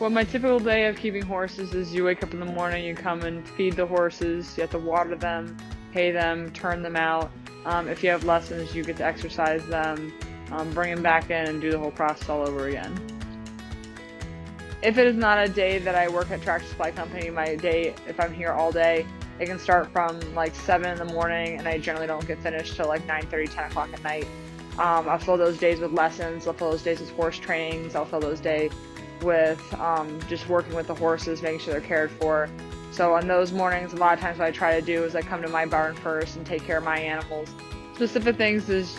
Well, my typical day of keeping horses is you wake up in the morning, you come and feed the horses, you have to water them, hay them, turn them out. If you have lessons, you get to exercise them, bring them back in and do the whole process all over again. If it is not a day that I work at Tractor Supply Company, my day, if I'm here all day, it can start from like 7 in the morning and I generally don't get finished till like 9:30, 10 o'clock at night. I'll fill those days with lessons, I'll fill those days with horse trainings, I'll fill those days with just working with the horses, making sure they're cared for. So on those mornings, a lot of times what I try to do is I come to my barn first and take care of my animals. Specific things is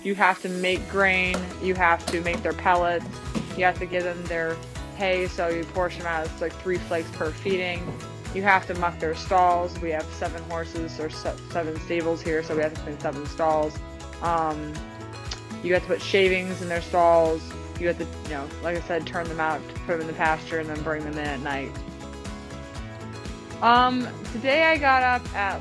you have to make grain, you have to make their pellets, you have to give them their hay, so you portion them out as like 3 flakes per feeding. You have to muck their stalls. We have 7 horses or 7 stables here, so we have to clean 7 stalls. You have to put shavings in their stalls. You have to, like I said, turn them out, put them in the pasture, and then bring them in at night. Today I got up at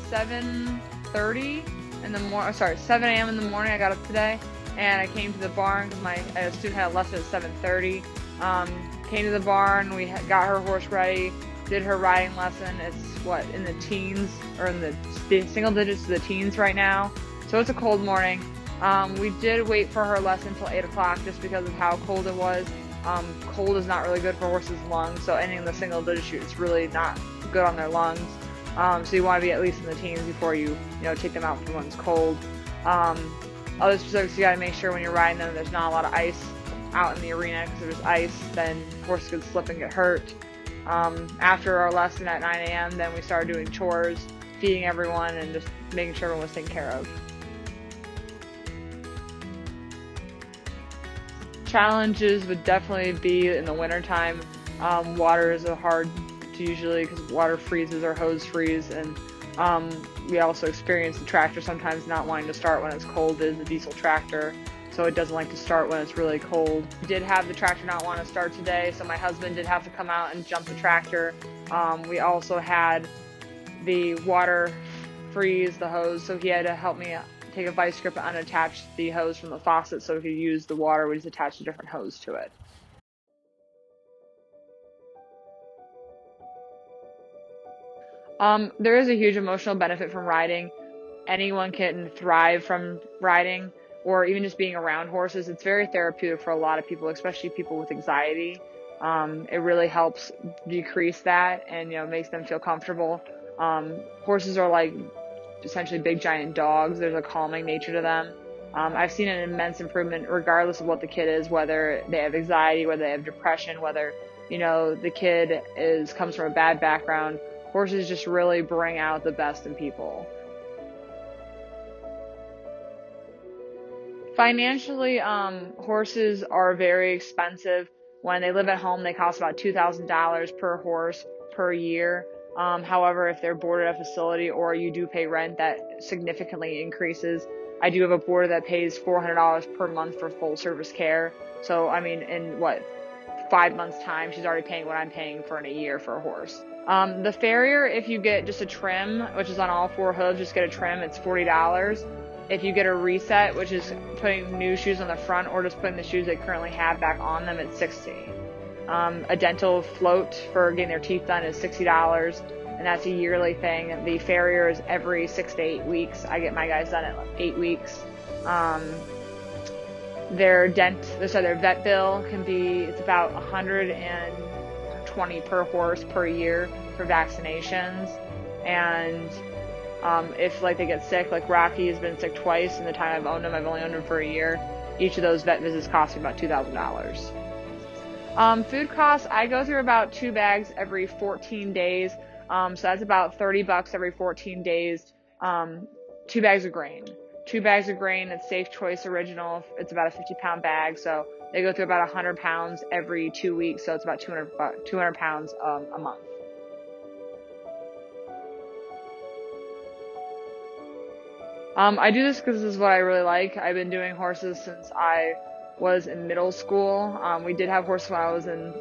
7:30 in the morning. 7 a.m. in the morning. I got up today, and I came to the barn because my student had a lesson at 7:30. Came to the barn. We got her horse ready. Did her riding lesson. It's in the teens or in the single digits to the teens right now. So it's a cold morning. We did wait for her lesson until 8 o'clock just because of how cold it was. Cold is not really good for horses' lungs, so anything in the single digits it's really not good on their lungs. So you want to be at least in the teens before you take them out when it's cold. Other specifics, you got to make sure when you're riding them there's not a lot of ice out in the arena, because if there's ice then horses could slip and get hurt. After our lesson at 9 a.m. then we started doing chores, feeding everyone, and just making sure everyone was taken care of. Challenges would definitely be in the wintertime. Water is hard to usually because water freezes or hose freeze, and we also experience the tractor sometimes not wanting to start when it's cold. Is the diesel tractor, so it doesn't like to start when it's really cold. We did have the tractor not want to start today, so my husband did have to come out and jump the tractor. We also had the water freeze the hose, so he had to help me take a vice grip and unattach the hose from the faucet so we could use the water. We just attached a different hose to it. There is a huge emotional benefit from riding. Anyone can thrive from riding or even just being around horses. It's very therapeutic for a lot of people, especially people with anxiety. It really helps decrease that and makes them feel comfortable. Horses are like essentially big giant dogs. There's a calming nature to them. I've seen an immense improvement regardless of what the kid is, whether they have anxiety, whether they have depression, whether the kid comes from a bad background. Horses just really bring out the best in people. Financially, horses are very expensive. When they live at home, they cost about $2,000 per horse per year. However, if they're boarded at a facility or you do pay rent, that significantly increases. I do have a boarder that pays $400 per month for full service care. So, in 5 months' time, she's already paying what I'm paying for in a year for a horse. The farrier, if you get just a trim, which is on all 4 hooves, just get a trim, it's $40. If you get a reset, which is putting new shoes on the front or just putting the shoes they currently have back on them, it's $60. A dental float for getting their teeth done is $60, and that's a yearly thing. The farrier is every 6 to 8 weeks. I get my guys done at 8 weeks. Their vet bill it's about $120 per horse per year for vaccinations. And if they get sick, like Rocky has been sick twice in the time I've owned him. I've only owned him for a year. Each of those vet visits cost me about $2,000. Food costs, I go through about 2 bags every 14 days. So that's about $30 every 14 days. 2 bags of grain. 2 bags of grain, it's Safe Choice Original. It's about a 50-pound bag. So they go through about 100 pounds every 2 weeks. So it's about 200 pounds a month. I do this because this is what I really like. I've been doing horses since I was in middle school. We did have horses when I was in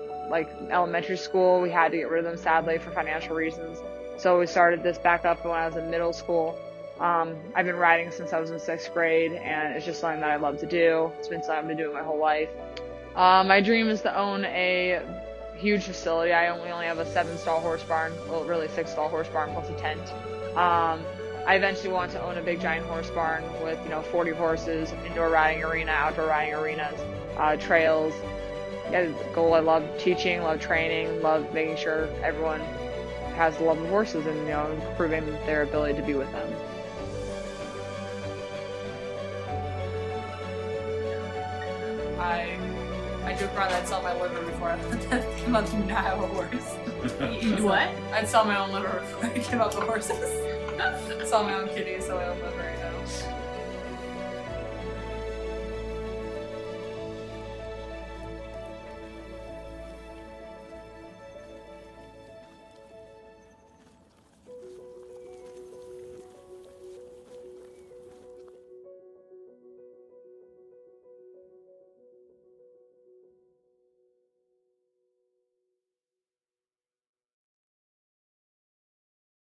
elementary school. We had to get rid of them sadly for financial reasons. So we started this back up when I was in middle school. I've been riding since I was in 6th grade, and it's just something that I love to do. It's been something I've been doing my whole life. My dream is to own a huge facility. I only have a 7-stall horse barn, well, really 6-stall horse barn plus a tent. I eventually want to own a big giant horse barn with 40 horses, indoor riding arena, outdoor riding arenas, trails. Yeah, goal. I love teaching, love training, love making sure everyone has the love of horses and improving their ability to be with them. I joke around that I'd sell my liver before I came out to have a horse. You what? I'd sell my own liver before I came out the horses. Sell my own kitties, sell my own liver,